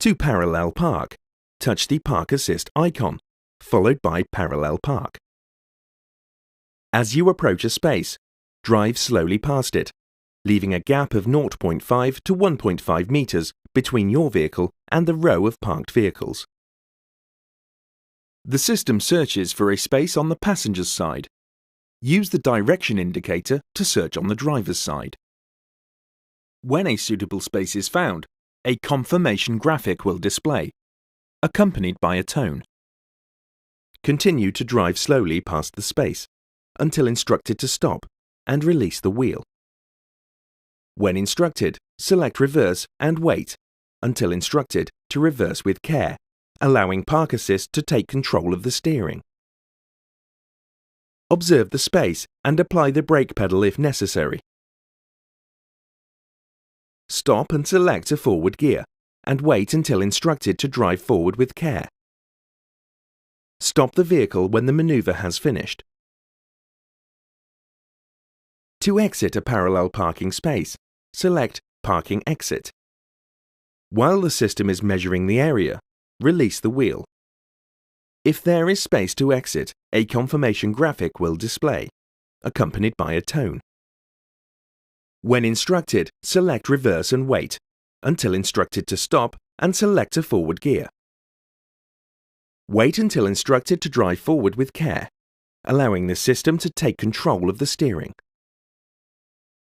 To parallel park, touch the Park Assist icon, followed by Parallel Park. As you approach a space, drive slowly past it, leaving a gap of 0.5 to 1.5 meters between your vehicle and the row of parked vehicles. The system searches for a space on the passenger's side. Use the direction indicator to search on the driver's side. When a suitable space is found, a confirmation graphic will display, accompanied by a tone. Continue to drive slowly past the space until instructed to stop and release the wheel. When instructed, select Reverse and wait until instructed to reverse with care, allowing Park Assist to take control of the steering. Observe the space and apply the brake pedal if necessary. Stop and select a forward gear and wait until instructed to drive forward with care. Stop the vehicle when the maneuver has finished. To exit a parallel parking space, select Parking Exit. While the system is measuring the area, release the wheel. If there is space to exit, a confirmation graphic will display, accompanied by a tone. When instructed, select Reverse and wait until instructed to stop and select a forward gear. Wait until instructed to drive forward with care, allowing the system to take control of the steering.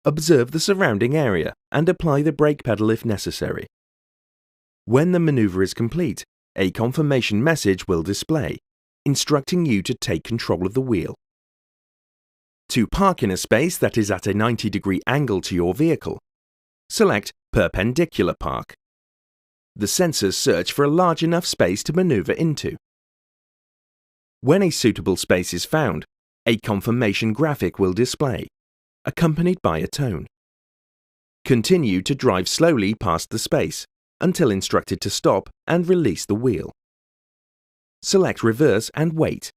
Observe the surrounding area and apply the brake pedal if necessary. When the maneuver is complete, a confirmation message will display, instructing you to take control of the wheel. To park in a space that is at a 90-degree angle to your vehicle, select Perpendicular Park. The sensors search for a large enough space to maneuver into. When a suitable space is found, a confirmation graphic will display, accompanied by a tone. Continue to drive slowly past the space until instructed to stop and release the wheel. Select Reverse and wait.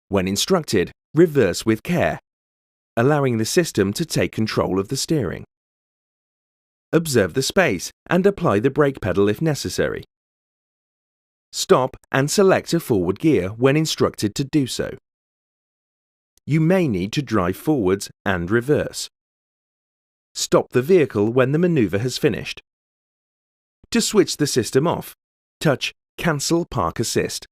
When instructed, reverse with care, allowing the system to take control of the steering. Observe the space and apply the brake pedal if necessary. Stop and select a forward gear when instructed to do so. You may need to drive forwards and reverse. Stop the vehicle when the maneuver has finished. To switch the system off, touch Cancel Park Assist.